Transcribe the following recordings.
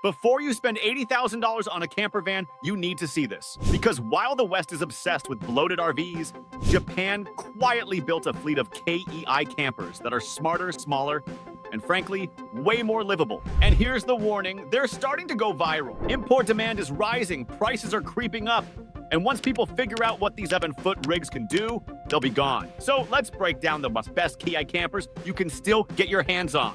Before you spend $80,000 on a camper van, you need to see this. Because while the West is obsessed with bloated RVs, Japan quietly built a fleet of KEI campers that are smarter, smaller, and frankly, way more livable. And here's the warning, they're starting to go viral. Import demand is rising, prices are creeping up, and once people figure out what these 7-foot rigs can do, they'll be gone. So let's break down the best KEI campers you can still get your hands on.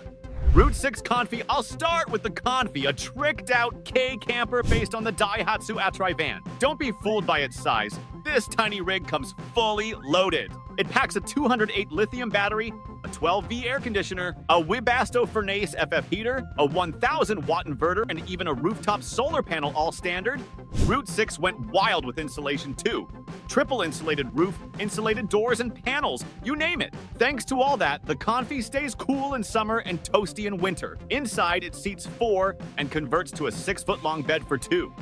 Route 6 Confi. I'll start with the Confi, a tricked-out KEI camper based on the Daihatsu Atrai van. Don't be fooled by its size. This tiny rig comes fully loaded. It packs a 208 lithium battery, a 12V air conditioner, a Webasto Furnace FF heater, a 1000-watt inverter, and even a rooftop solar panel all standard. Route 6 went wild with insulation too. Triple insulated roof, insulated doors and panels, you name it. Thanks to all that, the Confi stays cool in summer and toasty in winter. Inside, it seats 4 and converts to a 6-foot-long bed for 2.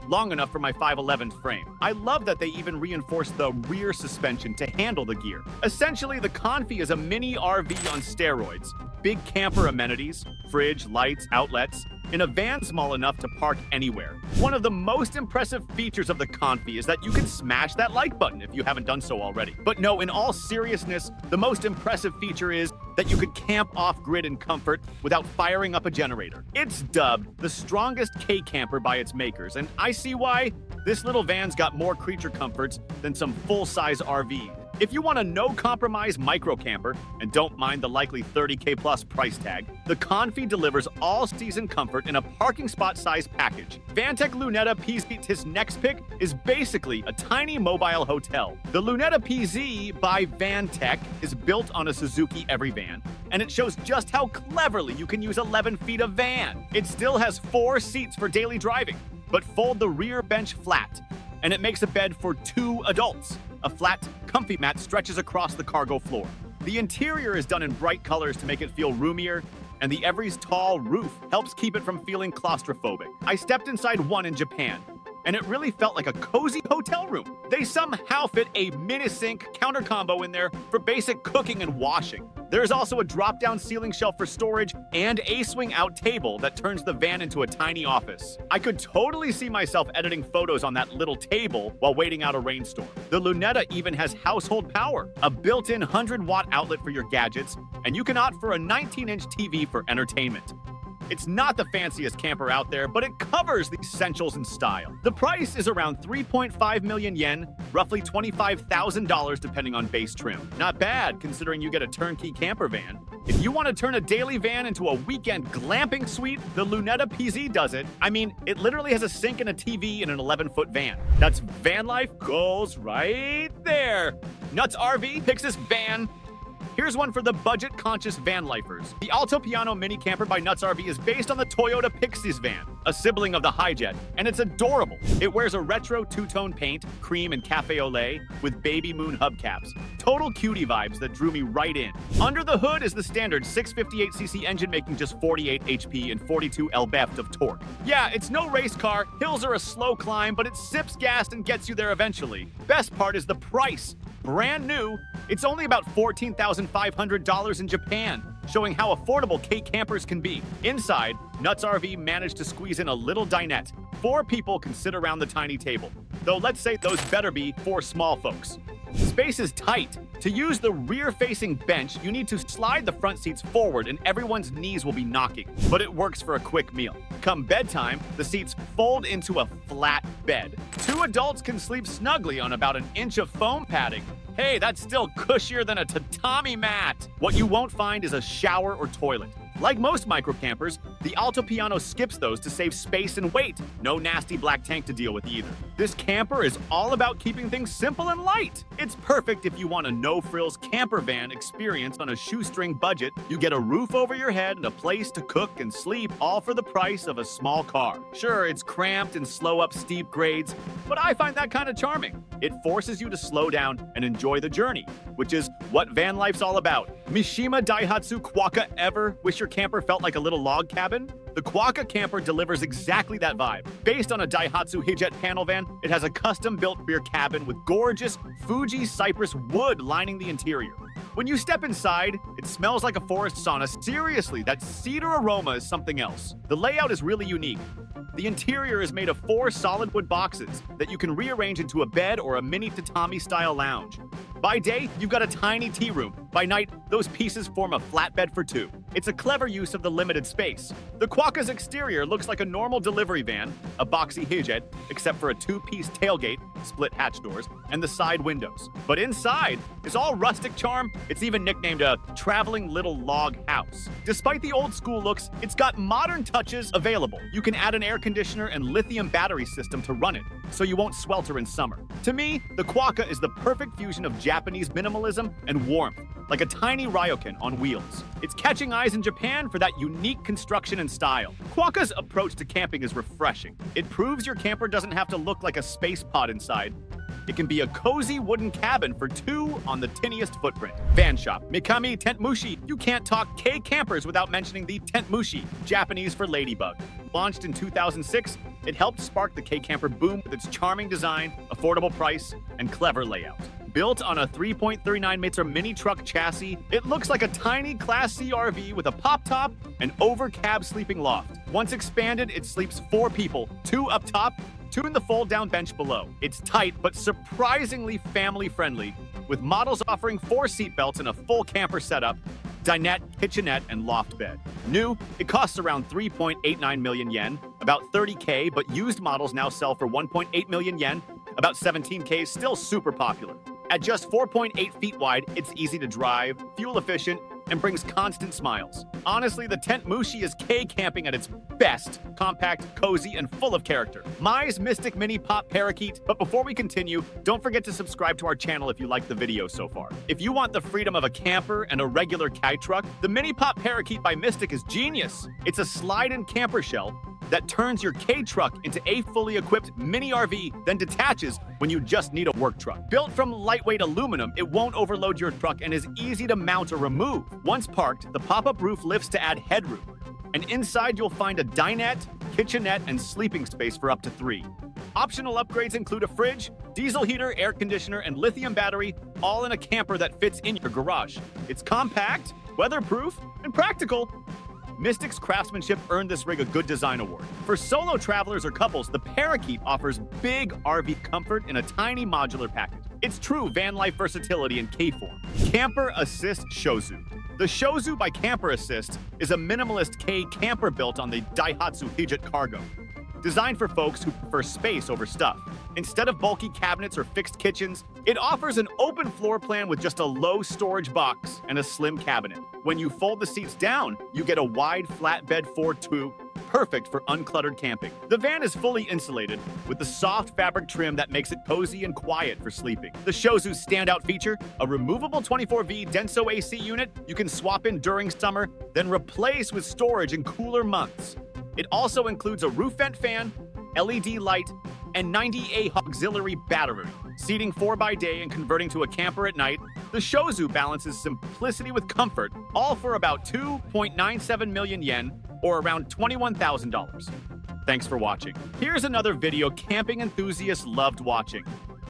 Long enough for my 5'11" frame. I love that they even reinforced the rear suspension to handle the gear. Essentially, the Confi is a mini RV on steroids. Big camper amenities, fridge, lights, outlets, in a van small enough to park anywhere. One of the most impressive features of the Confi is that you can smash that like button if you haven't done so already. But no, in all seriousness, the most impressive feature is that you could camp off-grid in comfort without firing up a generator. It's dubbed the strongest KEI camper by its makers, and I see why. This little van's got more creature comforts than some full-size RV. If you want a no-compromise micro camper and don't mind the likely $30K plus price tag, the Confi delivers all-season comfort in a parking spot-size package. Vantec Lunetta PZ, his next pick, is basically a tiny mobile hotel. The Lunetta PZ by Vantec is built on a Suzuki Every Van, and it shows just how cleverly you can use 11 feet of van. It still has 4 seats for daily driving, but fold the rear bench flat, and it makes a bed for 2 adults. A flat, comfy mat stretches across the cargo floor. The interior is done in bright colors to make it feel roomier, and the Every's tall roof helps keep it from feeling claustrophobic. I stepped inside one in Japan, and it really felt like a cozy hotel room. They somehow fit a mini-sink counter combo in there for basic cooking and washing. There's also a drop-down ceiling shelf for storage and a swing-out table that turns the van into a tiny office. I could totally see myself editing photos on that little table while waiting out a rainstorm. The Lunetta even has household power, a built-in 100-watt outlet for your gadgets, and you can opt for a 19-inch TV for entertainment. It's not the fanciest camper out there, but it covers the essentials in style. The price is around 3.5 million yen, roughly $25,000 depending on base trim. Not bad, considering you get a turnkey camper van. If you want to turn a daily van into a weekend glamping suite, the Lunetta PZ does it. I mean, it literally has a sink and a TV in an 11-foot van. That's van life goals right there. Nuts RV picks this van. Here's one for the budget-conscious van lifers. The Alto Piano Mini Camper by Nuts RV is based on the Toyota Pixies van, a sibling of the Hijet, and it's adorable. It wears a retro two-tone paint, cream and cafe au lait, with baby moon hubcaps. Total cutie vibes that drew me right in. Under the hood is the standard 658cc engine making just 48 HP and 42 lb of torque. Yeah, it's no race car, hills are a slow climb, but it sips gas and gets you there eventually. Best part is the price. Brand new, it's only about $14,500 in Japan, showing how affordable KEI campers can be. Inside, Nuts RV managed to squeeze in a little dinette. 4 people can sit around the tiny table, though let's say those better be 4 small folks. Space is tight. To use the rear-facing bench, you need to slide the front seats forward and everyone's knees will be knocking, but it works for a quick meal. Come bedtime, the seats fold into a flat bed. 2 adults can sleep snugly on about an inch of foam padding. Hey, that's still cushier than a tatami mat. What you won't find is a shower or toilet. Like most micro campers, the Alto Piano skips those to save space and weight. No nasty black tank to deal with either. This camper is all about keeping things simple and light. It's perfect if you want a no-frills camper van experience on a shoestring budget. You get a roof over your head and a place to cook and sleep, all for the price of a small car. Sure, it's cramped and slow up steep grades, but I find that kind of charming. It forces you to slow down and enjoy the journey, which is what van life's all about. Mishima Daihatsu Quaca ever wish your camper felt like a little log cabin? The Quaca camper delivers exactly that vibe. Based on a Daihatsu Hijet panel van, it has a custom-built rear cabin with gorgeous Fuji cypress wood lining the interior. When you step inside, it smells like a forest sauna. Seriously, that cedar aroma is something else. The layout is really unique. The interior is made of 4 solid wood boxes that you can rearrange into a bed or a mini tatami-style lounge. By day, you've got a tiny tea room. By night, those pieces form a flatbed for 2. It's a clever use of the limited space. The Quaca's exterior looks like a normal delivery van, a boxy hijed, except for a 2-piece tailgate, split hatch doors, and the side windows. But inside is all rustic charm. It's even nicknamed a traveling little log house. Despite the old school looks, it's got modern touches available. You can add an air conditioner and lithium battery system to run it, so you won't swelter in summer. To me, the Quaca is the perfect fusion of Japanese minimalism and warmth, like a tiny ryokan on wheels. It's catching eyes in Japan for that unique construction and style. Quaca's approach to camping is refreshing. It proves your camper doesn't have to look like a space pod inside. It can be a cozy wooden cabin for 2 on the tiniest footprint. Van shop, Mikami tent Mushi. You can't talk KEI Campers without mentioning the tent Mushi, Japanese for ladybug. Launched in 2006, it helped spark the KEI Camper boom with its charming design, affordable price, and clever layout. Built on a 3.39-meter mini truck chassis, it looks like a tiny Class C RV with a pop top and over-cab sleeping loft. Once expanded, it sleeps 4 people, 2 up top, 2 in the fold-down bench below. It's tight but surprisingly family-friendly, with models offering 4 seat belts and a full camper setup, dinette, kitchenette, and loft bed. New, it costs around 3.89 million yen, about 30K, but used models now sell for 1.8 million yen, about 17K, still super popular. At just 4.8 feet wide, it's easy to drive, fuel efficient, and brings constant smiles. Honestly, the tent Mushi is KEI camping at its best, compact, cozy, and full of character. Mai's Mystic Mini Pop Parakeet. But before we continue, don't forget to subscribe to our channel if you liked the video so far. If you want the freedom of a camper and a regular KEI truck, the Mini Pop Parakeet by Mystic is genius. It's a slide-in camper shell that turns your KEI truck into a fully equipped mini RV, then detaches when you just need a work truck. Built from lightweight aluminum, it won't overload your truck and is easy to mount or remove. Once parked, the pop-up roof lifts to add headroom. And inside you'll find a dinette, kitchenette, and sleeping space for up to 3. Optional upgrades include a fridge, diesel heater, air conditioner, and lithium battery, all in a camper that fits in your garage. It's compact, weatherproof, and practical. Mystic's craftsmanship earned this rig a Good Design Award. For solo travelers or couples, the Parakeet offers big RV comfort in a tiny modular package. It's true van life versatility in KEI form. Camper Assist Shozu. The Shozu by Camper Assist is a minimalist KEI camper built on the Daihatsu Hijit Cargo. Designed for folks who prefer space over stuff. Instead of bulky cabinets or fixed kitchens, it offers an open floor plan with just a low storage box and a slim cabinet. When you fold the seats down, you get a wide flatbed 4-2, perfect for uncluttered camping. The van is fully insulated with the soft fabric trim that makes it cozy and quiet for sleeping. The Shozu's standout feature, a removable 24V Denso AC unit you can swap in during summer, then replace with storage in cooler months. It also includes a roof vent fan, LED light, and 90A auxiliary battery. Seating 4 by day and converting to a camper at night, the Shozu balances simplicity with comfort, all for about 2.97 million yen, or around $21,000. Thanks for watching. Here's another video camping enthusiasts loved watching.